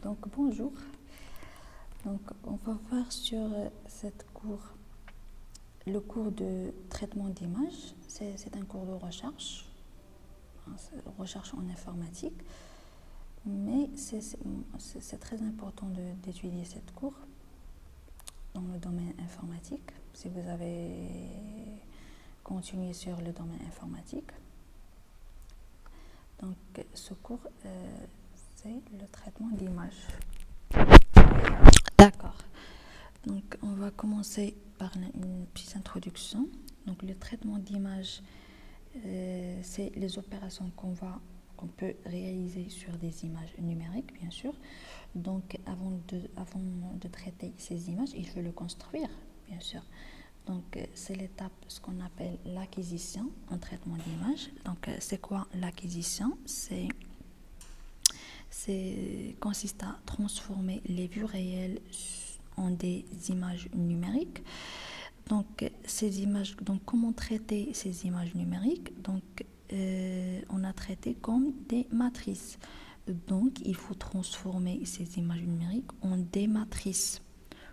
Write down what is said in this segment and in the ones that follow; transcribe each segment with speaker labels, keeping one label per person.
Speaker 1: Donc bonjour. Donc on va voir sur cette cours le cours de traitement d'image. C'est un cours de recherche, recherche en informatique, mais c'est très important d'étudier cette cours dans le domaine informatique. Si vous avez continué sur le domaine informatique, donc ce cours c'est le traitement d'image. D'accord. Donc on va commencer par une petite introduction. Donc le traitement d'image, c'est les opérations qu'on peut réaliser sur des images numériques, bien sûr. Donc avant de traiter ces images, il faut le construire, bien sûr. Donc c'est l'étape, ce qu'on appelle l'acquisition en traitement d'image. Donc c'est quoi l'acquisition? C'est consiste à transformer les vues réelles en des images numériques. Donc ces images, donc comment traiter ces images numériques? Donc on a traité comme des matrices. Donc il faut transformer ces images numériques en des matrices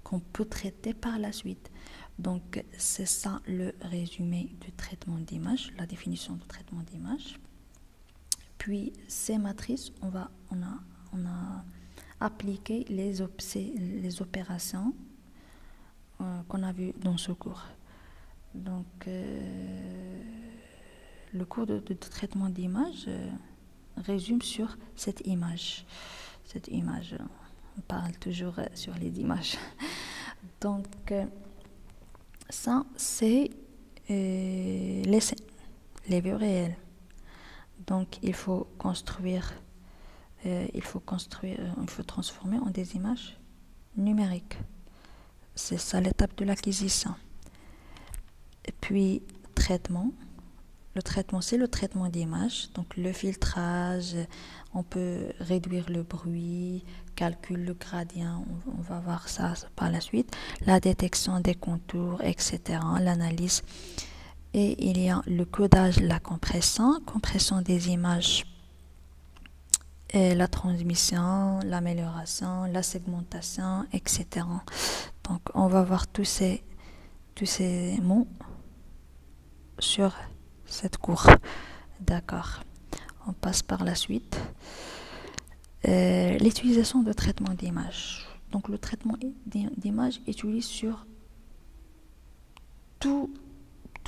Speaker 1: qu'on peut traiter par la suite. Donc c'est ça le résumé du traitement d'image, la définition du traitement d'image. Puis ces matrices, on a appliqué les opérations qu'on a vues dans ce cours. Donc le cours de traitement d'image résume sur cette image. Cette image, on parle toujours sur les images. Donc ça c'est les vues réelles. Donc il faut transformer en des images numériques. C'est ça l'étape de l'acquisition. Et puis traitement. Le traitement, c'est le traitement d'image. Donc le filtrage, on peut réduire le bruit, calculer le gradient, on va voir ça par la suite. La détection des contours, etc. L'analyse. Et il y a le codage, la compression des images, et la transmission, l'amélioration, la segmentation, etc. Donc on va voir tous ces mots sur cette cours. D'accord. On passe par la suite. L'utilisation de traitement d'image. Donc le traitement d'image est utilisé sur tous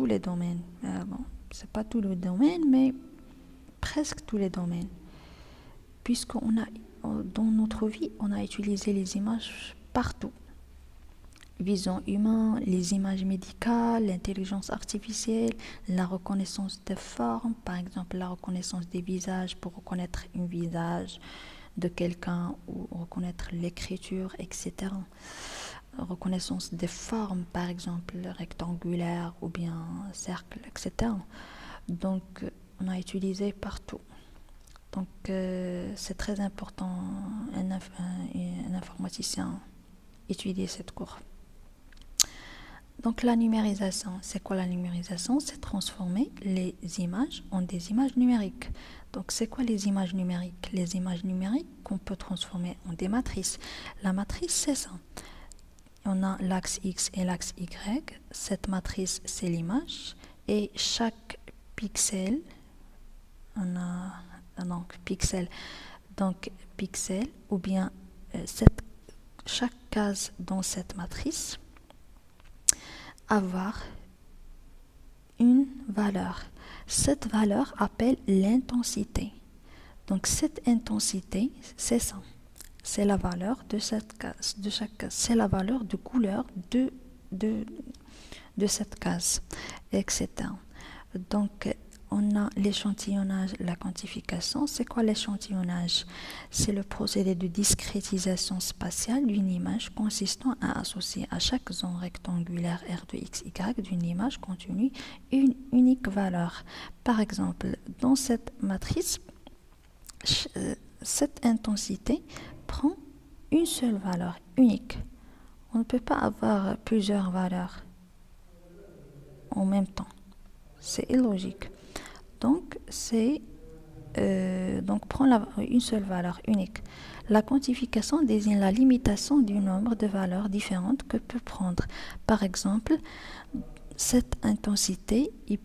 Speaker 1: les domaines. Bon, c'est pas tous les domaines, mais presque tous les domaines. Puisqu'on a, dans notre vie, on a utilisé les images partout. Vision humaine, les images médicales, l'intelligence artificielle, la reconnaissance des formes, par exemple la reconnaissance des visages pour reconnaître un visage de quelqu'un ou reconnaître l'écriture, etc. Reconnaissance des formes, par exemple rectangulaire ou bien cercle, etc. Donc on a utilisé partout. Donc c'est très important un informaticien étudier cette cours. Donc la numérisation, c'est quoi la numérisation? C'est transformer les images en des images numériques. Donc c'est quoi les images numériques? Les images numériques qu'on peut transformer en des matrices. La matrice, c'est ça. On a l'axe X et l'axe Y. Cette matrice, c'est l'image. Et chaque pixel, on a donc pixel. Donc pixel ou bien chaque case dans cette matrice avoir une valeur. Cette valeur appelle l'intensité. Donc cette intensité, c'est ça. C'est la valeur de cette case, de chaque case. C'est la valeur de couleur de cette case, etc. Donc on a l'échantillonnage, la quantification. C'est quoi l'échantillonnage? C'est le procédé de discrétisation spatiale d'une image consistant à associer à chaque zone rectangulaire R de x, y d'une image contenue une unique valeur. Par exemple, dans cette matrice, cette intensité prend une seule valeur unique. On ne peut pas avoir plusieurs valeurs en même temps. C'est illogique. Donc, c'est donc prend une seule valeur unique. La quantification désigne la limitation du nombre de valeurs différentes que peut prendre. Par exemple, cette intensité, il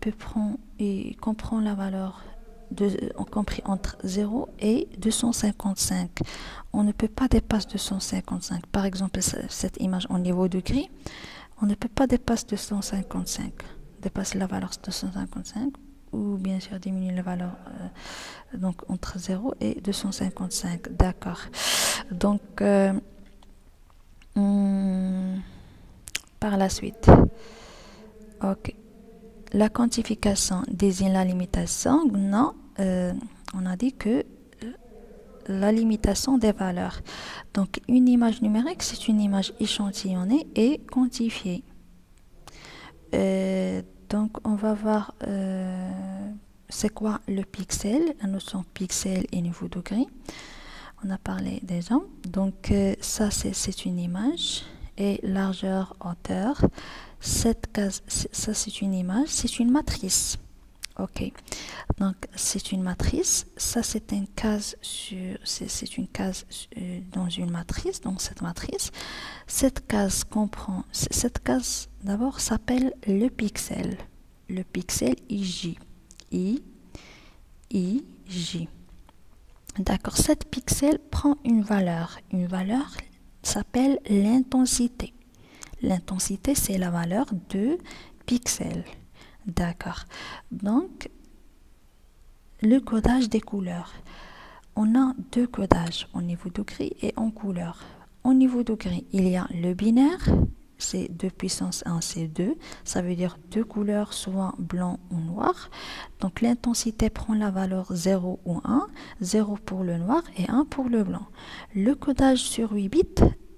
Speaker 1: comprend la valeur compris entre 0 et 255. On ne peut pas dépasser 255. Par exemple, cette image en niveau de gris, on ne peut pas dépasser 255. Dépasser la valeur 255 ou bien sûr diminuer la valeur donc entre 0 et 255. D'accord. Donc, par la suite, ok. La quantification désigne la limitation. Non, on a dit que la limitation des valeurs. Donc, une image numérique, c'est une image échantillonnée et quantifiée. Donc, on va voir c'est quoi le pixel, la notion pixel et niveau de gris. On a parlé déjà. Donc, ça, c'est une image. Et largeur, hauteur. Cette case, ça, c'est une image. C'est une matrice. Ok. Donc, c'est une matrice. Ça, c'est une case c'est une case dans une matrice. Donc, cette matrice. Cette case d'abord s'appelle le pixel. Le pixel IJ. IJ. D'accord. Cette pixel prend une valeur. Une valeur s'appelle l'intensité. L'intensité, c'est la valeur de pixels. D'accord. Donc, le codage des couleurs. On a deux codages, au niveau de gris et en couleur. Au niveau de gris, il y a le binaire, c'est 2 puissance 1, c'est 2. Ça veut dire deux couleurs, soit blanc ou noir. Donc, l'intensité prend la valeur 0 ou 1. 0 pour le noir et 1 pour le blanc. Le codage sur 8 bits,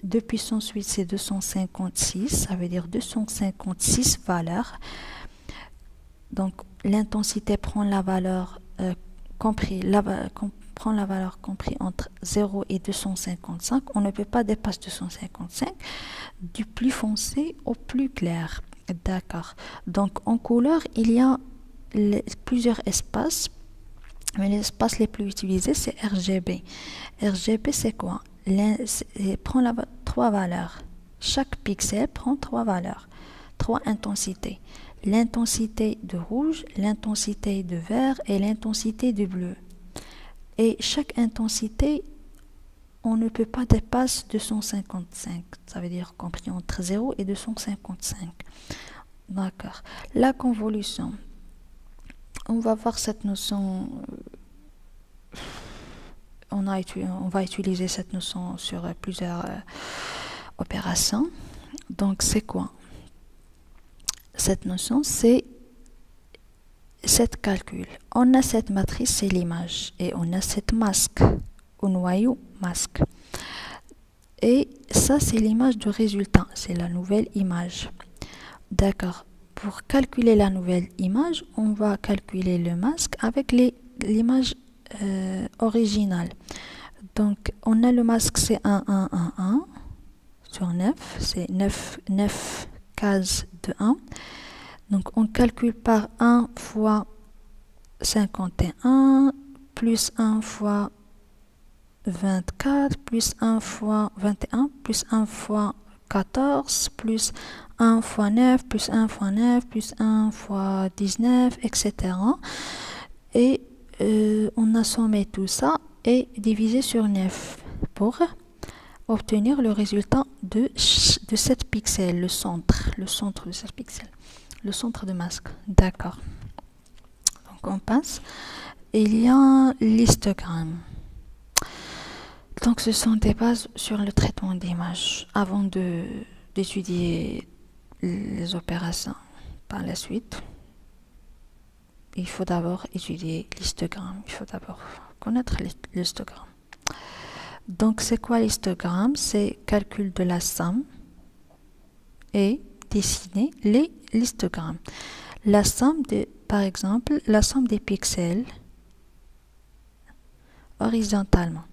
Speaker 1: 2 puissance 8, c'est 256. Ça veut dire 256 valeurs. Donc, l'intensité prend la valeur compris entre 0 et 255. On ne peut pas dépasser 255 du plus foncé au plus clair. D'accord. Donc, en couleur, il y a plusieurs espaces. Mais les espaces les plus utilisés, c'est RGB. RGB, c'est quoi? Prend trois valeurs. Chaque pixel prend trois valeurs, trois intensités. L'intensité de rouge, l'intensité de vert et l'intensité de bleu. Et chaque intensité, on ne peut pas dépasser 255. Ça veut dire compris entre 0 et 255. D'accord. La convolution. On va voir cette notion. On va utiliser cette notion sur plusieurs opérations. Donc, c'est quoi? Cette notion, c'est cette calcul. On a cette matrice, c'est l'image. Et on a cette masque, au noyau masque. Et ça, c'est l'image de résultat. C'est la nouvelle image. D'accord. Pour calculer la nouvelle image, on va calculer le masque avec l'image originale. Donc, on a le masque, c'est 1, 1, 1, 1 sur 9. C'est 9 cases de 1. Donc, on calcule par 1 fois 51, plus 1 fois 24, plus 1 fois 21, plus 1 fois 14, plus 1 fois 9, plus 1 fois 9, plus 1 fois 19, etc. Et on a sommé tout ça et divisé sur 9 pour obtenir le résultat de cette pixel, le centre de cette pixel, le centre de masque. D'accord. Donc on passe. Il y a l'histogramme. Donc ce sont des bases sur le traitement d'image avant d'étudier les opérations par la suite. Il faut d'abord étudier l'histogramme. Il faut d'abord connaître l'histogramme. Donc, c'est quoi l'histogramme? C'est calcul de la somme et dessiner l'histogramme. La somme par exemple, la somme des pixels horizontalement.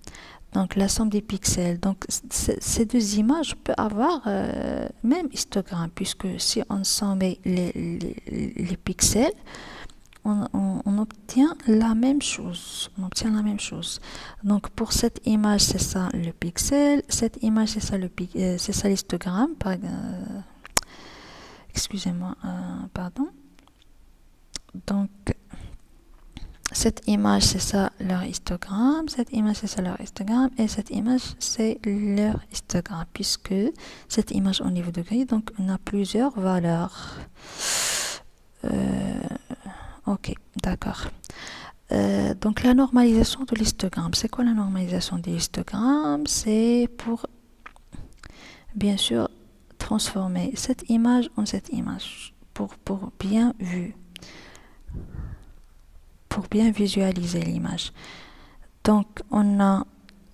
Speaker 1: Donc, la somme des pixels. Donc, ces deux images peuvent avoir même histogramme, puisque si on somme les pixels, on obtient la même chose. On obtient la même chose. Donc pour cette image, c'est ça le pixel. Cette image, c'est ça c'est ça l'histogramme. Excusez-moi, pardon. Donc cette image, c'est ça leur histogramme. Cette image, c'est ça leur histogramme. Et cette image, c'est leur histogramme. Puisque cette image au niveau de gris, donc on a plusieurs valeurs. Ok, d'accord. Donc la normalisation de l'histogramme. C'est quoi la normalisation de l'histogramme? C'est pour, bien sûr, transformer cette image en cette image. Pour bien vu. Pour bien visualiser l'image. Donc on a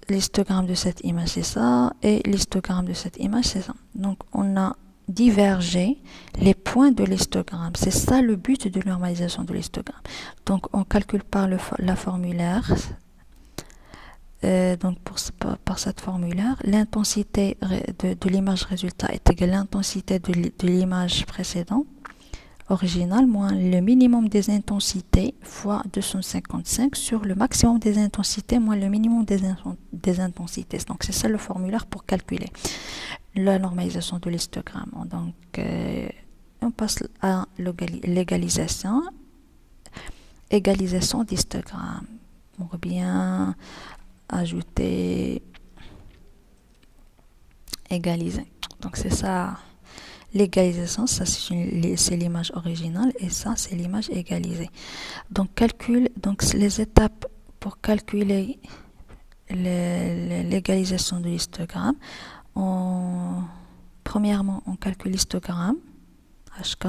Speaker 1: l'histogramme de cette image, c'est ça. Et l'histogramme de cette image, c'est ça. Donc on a diverger les points de l'histogramme. C'est ça le but de normalisation de l'histogramme. Donc on calcule par la formulaire. Donc par cette formulaire, l'intensité de l'image résultat est égale à l'intensité de l'image précédente, originale, moins le minimum des intensités fois 255 sur le maximum des intensités moins le minimum des intensités. Donc c'est ça le formulaire pour calculer la normalisation de l'histogramme. Donc, on passe à l'égalisation. Égalisation d'histogramme. Pour bien ajouter, égaliser. Donc, c'est ça. L'égalisation, ça c'est l'image originale et ça c'est l'image égalisée. Donc, donc les étapes pour calculer l'égalisation de l'histogramme. Premièrement, on calcule l'histogramme, HK,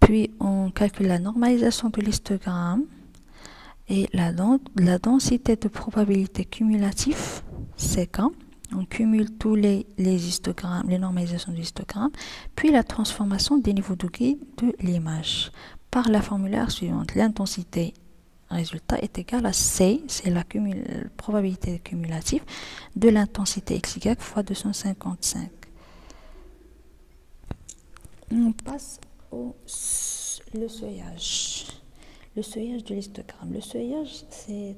Speaker 1: puis on calcule la normalisation de l'histogramme et la densité de probabilité cumulative, CK. On cumule tous les histogrammes, les normalisations de l'histogramme, puis la transformation des niveaux de gris de l'image par la formulaire suivante. L'intensité résultat est égal à C, c'est la probabilité cumulative de l'intensité XY fois 255. On passe le seuillage. Le seuillage de l'histogramme. Le seuillage, c'est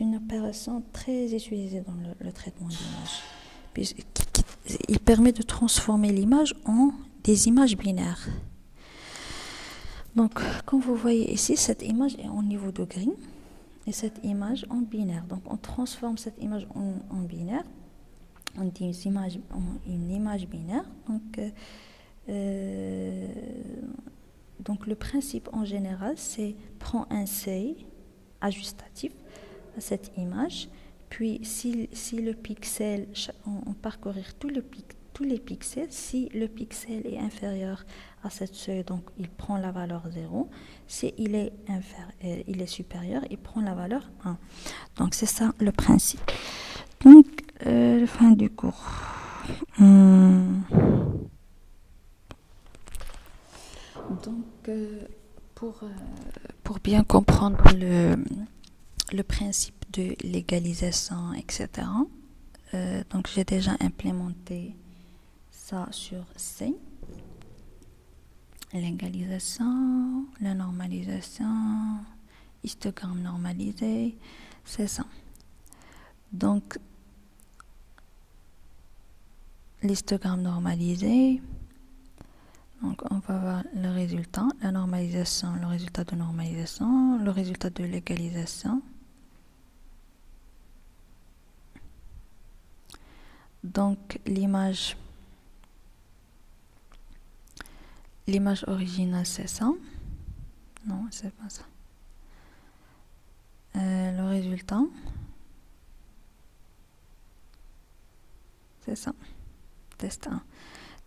Speaker 1: une opération très utilisée dans le traitement d'image. Il permet de transformer l'image en des images binaires. Donc, comme vous voyez ici, cette image est en niveau de gris et cette image en binaire. Donc, on transforme cette image en binaire. On dit une image binaire. Donc, le principe en général, c'est prendre un seuil ajustatif à cette image. Puis, si le pixel, on parcourir tous les pixels, si le pixel est inférieur à cette seuil, donc il prend la valeur 0. Si il est supérieur, il prend la valeur 1. Donc, c'est ça le principe. Donc, fin du cours. Donc, pour bien comprendre le principe de l'égalisation, etc., donc j'ai déjà implémenté ça sur C. L'égalisation, la normalisation, histogramme normalisé, c'est ça. Donc, l'histogramme normalisé, donc on va voir le résultat, la normalisation, le résultat de normalisation, le résultat de l'égalisation. Donc, l'image originale, c'est ça. Non, c'est pas ça. Le résultat, c'est ça. Test 1.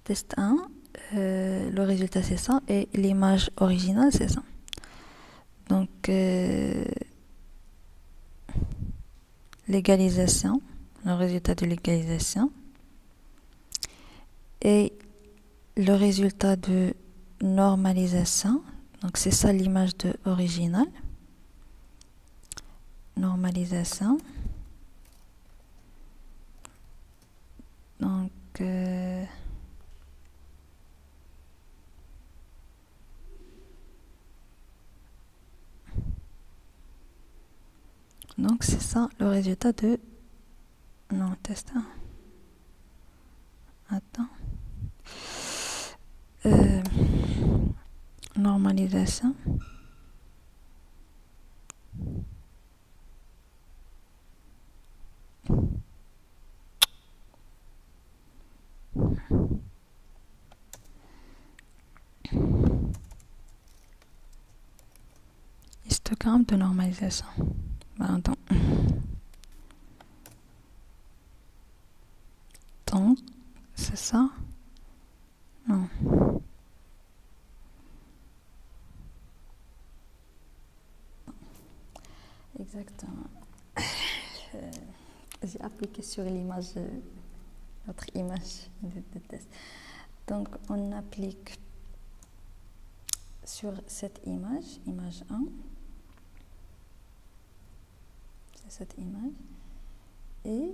Speaker 1: Test 1, le résultat, c'est ça. Et l'image originale, c'est ça. Donc, l'égalisation, le résultat de l'égalisation. Et le résultat de normalisation, donc c'est ça l'image de originale. Normalisation. Donc, Donc c'est ça le résultat de... Non, test 1. Attends. Normalisation. Histogramme de normalisation. Pardon. Donc, c'est ça? Non. Exactement. J'ai appliqué sur l'image, notre image de test. Donc, on applique sur cette image, image 1. C'est cette image. Et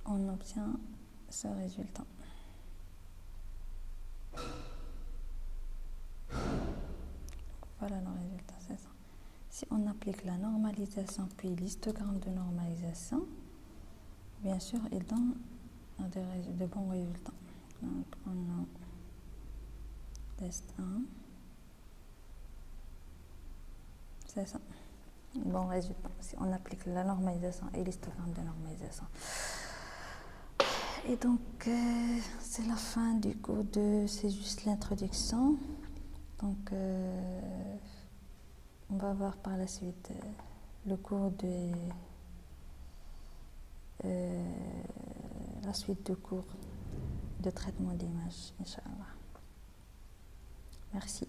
Speaker 1: on obtient ce résultat. Voilà le résultat, c'est ça. Si on applique la normalisation puis l'histogramme de normalisation, bien sûr, il donne de bons résultats. Donc, on a test 1. C'est ça. Bon résultat. Si on applique la normalisation et l'histogramme de normalisation. Et donc, c'est la fin du cours c'est juste l'introduction. Donc, on va voir par la suite le cours la suite du cours de traitement d'image, Inch'Allah. Merci.